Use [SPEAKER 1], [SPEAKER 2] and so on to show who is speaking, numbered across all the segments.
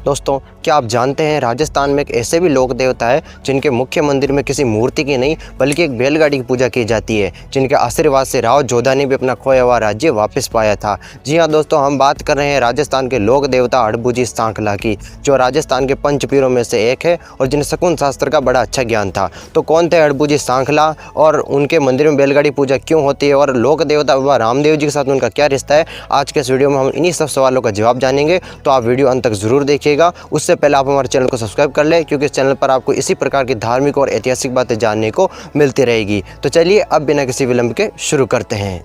[SPEAKER 1] दोस्तों, क्या आप जानते हैं राजस्थान में एक ऐसे भी लोक देवता है जिनके मुख्य मंदिर में किसी मूर्ति की नहीं बल्कि एक बैलगाड़ी की पूजा की जाती है, जिनके आशीर्वाद से राव जोधा ने भी अपना खोया हुआ राज्य वापस पाया था। जी हाँ दोस्तों, हम बात कर रहे हैं राजस्थान के लोक देवता हड़बूजी सांखला की, जो राजस्थान के पंचपीरों में से एक है और जिन्हें शकुन शास्त्र का बड़ा अच्छा ज्ञान था। तो कौन थे हड़बूजी सांखला और उनके मंदिर में बैलगाड़ी पूजा क्यों होती है और लोक देवता बाबा रामदेव जी के साथ उनका क्या रिश्ता है, आज के इस वीडियो में हम इन्हीं सब सवालों का जवाब जानेंगे। तो आप वीडियो अंत तक जरूर देखिएगा। उससे पहले आप हमारे चैनल को सब्सक्राइब कर लें, क्योंकि इस चैनल पर आपको इसी प्रकार की धार्मिक और ऐतिहासिक बातें जानने को मिलती रहेगी। तो चलिए अब बिना किसी विलंब के शुरू करते हैं।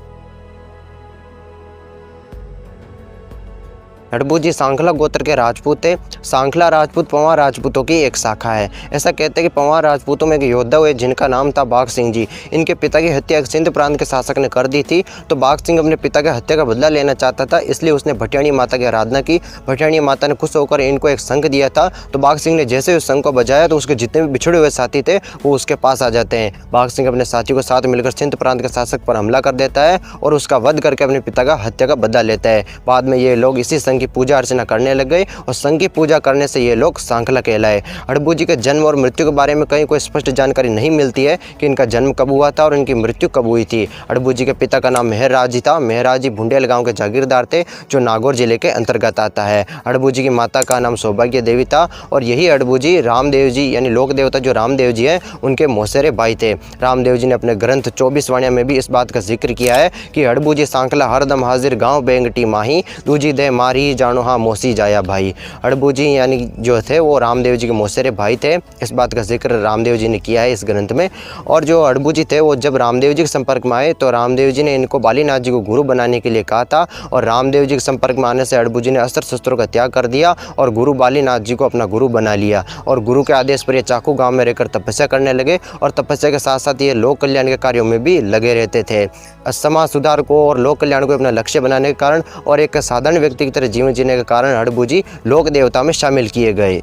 [SPEAKER 1] हड़बूजी सांखला गोत्र के राजपूत थे। सांखला राजपूत पंवार राजपूतों की एक शाखा है। ऐसा कहते हैं कि पंवार राजपूतों में एक योद्धा हुए जिनका नाम था बाघ सिंह जी। इनके पिता की हत्या सिंध प्रांत के शासक ने कर दी थी, तो बाघ सिंह अपने पिता की हत्या का बदला लेना चाहता था, इसलिए उसने भटियाणी माता की आराधना की। भटियाणी माता ने खुश होकर इनको एक शंख दिया था, तो बाघ सिंह ने जैसे उस शंख को बजाया तो उसके जितने भी बिछड़े हुए साथी थे वो उसके पास आ जाते हैं। बाघ सिंह अपने साथियों के साथ मिलकर सिंध प्रांत के शासक पर हमला कर देता है और उसका वध करके अपने पिता का हत्या का बदला लेता है। बाद में ये लोग इसी शंख की पूजा अर्चना करने लग गए और शंख की पूजा करने से ये लोग सांखला कहलाए। हड़बूजी के जन्म और मृत्यु के बारे में कहीं कोई स्पष्ट जानकारी नहीं मिलती है कि इनका जन्म कब हुआ था और इनकी मृत्यु कब हुई थी। हड़बूजी के पिता का नाम मेहरराज जी था। मेहरराज जी भुंडेल गांव के जागीरदार थे, जो नागौर जिले के अंतर्गत आता है। हड़बूजी की माता का नाम सौभाग्य देवी था और यही हड़बूजी रामदेव जी यानी लोक देवता जो रामदेव जी हैं उनके मौसेरे भाई थे। रामदेव जी ने अपने ग्रंथ 24 वाणियां में भी इस बात का जिक्र किया है कि हड़बूजी सांखला हरदम हाजिर गाँव बेंगटी माही दूजी दे मारी जानो हाँ मोसी जाया भाई। हड़बूजी यानी जो थे वो रामदेव जी के मौसेरे भाई थे। इस बात का जिक्र रामदेव जी ने किया है इस ग्रंथ में। और जो हड़बूजी थे वो जब रामदेव जी के संपर्क में आए तो रामदेव जी ने इनको बालीनाथ जी को गुरु बनाने के लिए कहा था, और रामदेव जी के संपर्क में आने से हड़बूजी ने अस्त्र शस्त्रों का त्याग कर दिया और गुरु बालीनाथ जी को अपना गुरु बना लिया। और गुरु के आदेश पर ये चाकू गाँव में रहकर तपस्या करने लगे और तपस्या के साथ साथ ये लोक कल्याण के कार्यों में भी लगे रहते थे। समाज सुधार को और लोक कल्याण को अपना लक्ष्य बनाने के कारण और एक साधारण व्यक्ति की तरह जीवन जीने के कारण हड़बूजी लोक देवता में शामिल किए गए।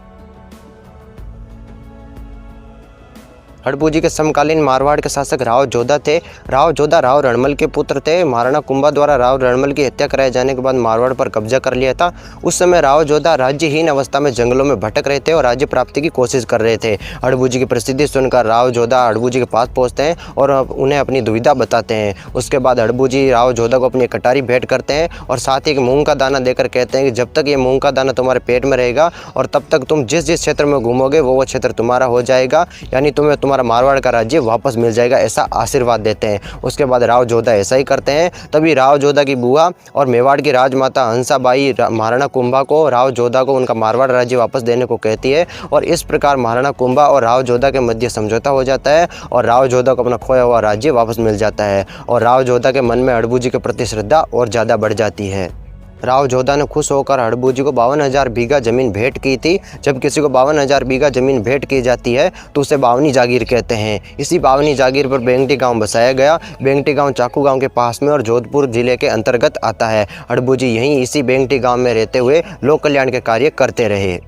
[SPEAKER 1] हड़बूजी के समकालीन मारवाड़ के शासक राव जोधा थे। राव जोधा राव रणमल के पुत्र थे। महाराणा कुंभा द्वारा राव रणमल की हत्या कराए जाने के बाद मारवाड़ पर कब्जा कर लिया था। उस समय राव जोधा राज्यहीन अवस्था में जंगलों में भटक रहे थे और राज्य प्राप्ति की कोशिश कर रहे थे। हड़बूजी की प्रसिद्धि सुनकर राव जोधा हड़बूजी के पास पहुंचते हैं और उन्हें अपनी दुविधा बताते हैं। उसके बाद हड़बूजी राव जोधा को अपनी कटारी भेंट करते हैं और साथ ही एक मूंग का दाना देकर कहते हैं कि जब तक ये मूंग का दाना तुम्हारे पेट में रहेगा और तब तक तुम जिस जिस क्षेत्र में घूमोगे वो क्षेत्र तुम्हारा हो जाएगा, यानी तुम्हें मारवाड़ का राज्य वापस मिल जाएगा, ऐसा आशीर्वाद देते हैं। उसके बाद राव जोधा ऐसा ही करते हैं। तभी राव जोधा की बुआ और मेवाड़ की राजमाता हंसाबाई महाराणा कुंभा को राव जोधा को उनका मारवाड़ राज्य वापस देने को कहती है और इस प्रकार महाराणा कुंभा और राव जोधा के मध्य समझौता हो जाता है और राव जोधा को अपना खोया हुआ राज्य वापस मिल जाता है और राव जोधा के मन में हड़बूजी के प्रति श्रद्धा और ज़्यादा बढ़ जाती है। राव जोधा ने खुश होकर हड़बूजी को 52,000 बीघा जमीन भेंट की थी। जब किसी को 52,000 बीघा जमीन भेंट की जाती है तो उसे बावनी जागीर कहते हैं। इसी बावनी जागीर पर बेंगटी गांव बसाया गया। बेंगटी गांव चाकू गांव के पास में और जोधपुर जिले के अंतर्गत आता है। हड़बूजी यहीं इसी बेंगटी गांव में रहते हुए लोक कल्याण के कार्य करते रहे।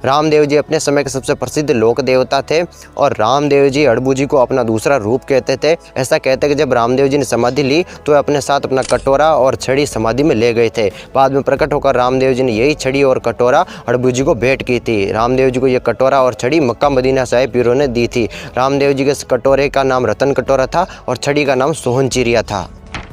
[SPEAKER 1] रामदेव जी अपने समय के सबसे प्रसिद्ध लोक देवता थे और रामदेव जी हड़बूजी को अपना दूसरा रूप कहते थे। ऐसा कहते हैं कि जब रामदेव जी ने समाधि ली तो वे अपने साथ अपना कटोरा और छड़ी समाधि में ले गए थे। बाद में प्रकट होकर रामदेव जी ने यही छड़ी और कटोरा हड़बूजी को भेंट की थी। रामदेव जी को यह कटोरा और छड़ी मक्का मदीना साहिब पीरों ने दी थी। रामदेव जी के इस कटोरे का नाम रतन कटोरा था और छड़ी का नाम सोहन चिरिया था।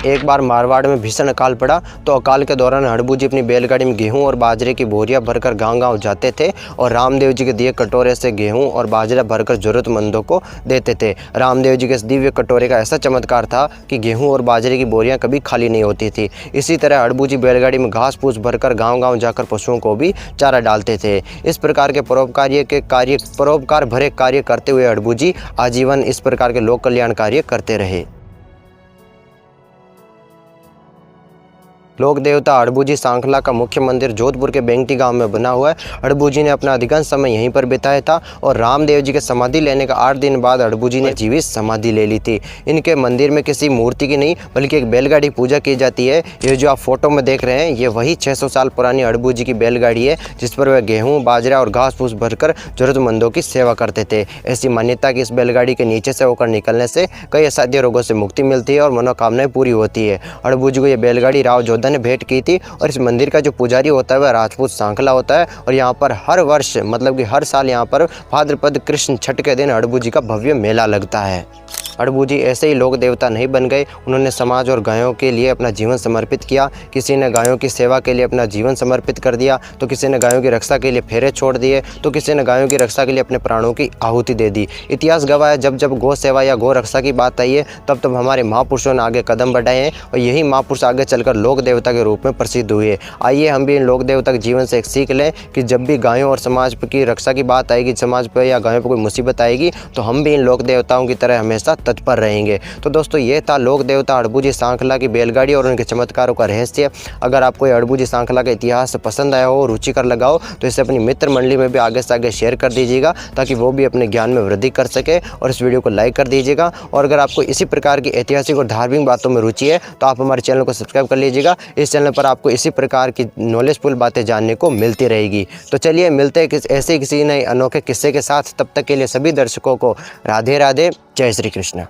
[SPEAKER 1] एक बार मारवाड़ में भीषण अकाल पड़ा तो अकाल के दौरान हड़बूजी अपनी बैलगाड़ी में गेहूं और बाजरे की बोरियां भरकर गांव-गांव जाते थे और रामदेव जी के दिए कटोरे से गेहूं और बाजरा भरकर जरूरतमंदों को देते थे। रामदेव जी के इस दिव्य कटोरे का ऐसा चमत्कार था कि गेहूं और बाजरे की बोरियां कभी खाली नहीं होती थी। इसी तरह हड़बूजी बैलगाड़ी में घास फूस भरकर गाँव-गाँव जाकर पशुओं को भी चारा डालते थे। इस प्रकार के परोपकार भरे कार्य करते हुए हड़बूजी आजीवन इस प्रकार के लोक कल्याण कार्य करते रहे। लोक देवता हड़बूजी सांखला का मुख्य मंदिर जोधपुर के बेंगटी गांव में बना हुआ है। हड़बूजी ने अपना अधिकांश समय यहीं पर बिताया था और रामदेव जी के समाधि लेने का 8 दिन बाद हड़बूजी ने जीवित समाधि ले ली थी। इनके मंदिर में किसी मूर्ति की नहीं बल्कि एक बैलगाड़ी पूजा की जाती है। ये जो आप फोटो में देख रहे हैं ये वही 600 साल पुरानी हड़बूजी की बैलगाड़ी है जिस पर वह गेहूँ बाजरा और घास फूस भरकर जरूरतमंदों की सेवा करते थे। ऐसी मान्यता कि इस बैलगाड़ी के नीचे से होकर निकलने से कई असाध्य रोगों से मुक्ति मिलती है और मनोकामनाएं पूरी होती है। हड़बूजी को यह बैलगाड़ी राव जोधा राधा ने भेंट की थी। और इस मंदिर का जो पुजारी होता है वह राजपूत सांखला होता है। और यहाँ पर हर वर्ष मतलब कि हर साल यहाँ पर भाद्रपद कृष्ण छठ के दिन अड़बू जी का भव्य मेला लगता है। अड़बू जी ऐसे ही लोक देवता नहीं बन गए, उन्होंने समाज और गायों के लिए अपना जीवन समर्पित किया। किसी ने गायों की सेवा के लिए अपना जीवन समर्पित कर दिया, तो किसी ने गायों की रक्षा के लिए फेरे छोड़ दिए, तो किसी ने गायों की रक्षा के लिए अपने प्राणों की आहुति दे दी। इतिहास गवाह है, जब जब गौ सेवा या गौ रक्षा की बात आई है तब तब हमारे महापुरुषों ने आगे कदम बढ़ाए हैं और यही महापुरुष आगे चलकर लोक देवता के रूप में प्रसिद्ध हुए। आइए हम भी इन लोक देवता के जीवन से एक सीख लें कि जब भी गायों और समाज की रक्षा की बात आएगी, समाज पर या गायों पर कोई मुसीबत आएगी, तो हम भी इन लोक देवताओं की तरह हमेशा तत्पर रहेंगे। तो दोस्तों ये था लोक देवता अड़बू जी सांखला की बैलगाड़ी और उनके चमत्कारों का रहस्य। अगर आपको अड़बू जी सांखला का इतिहास पसंद आया हो, रुचिकर लगा हो, तो इसे अपनी मित्र मंडली में भी आगे से आगे शेयर कर दीजिएगा ताकि वो भी अपने ज्ञान में वृद्धि कर सके। और इस वीडियो को लाइक कर दीजिएगा। और अगर आपको इसी प्रकार की ऐतिहासिक और धार्मिक बातों में रुचि है तो आप हमारे चैनल को सब्सक्राइब कर लीजिएगा। इस चैनल पर आपको इसी प्रकार की नॉलेजफुल बातें जानने को मिलती रहेगी। तो चलिए मिलते हैं ऐसे किसी नए अनोखे किस्से के साथ। तब तक के लिए सभी दर्शकों को राधे राधे, जय श्री कृष्ण।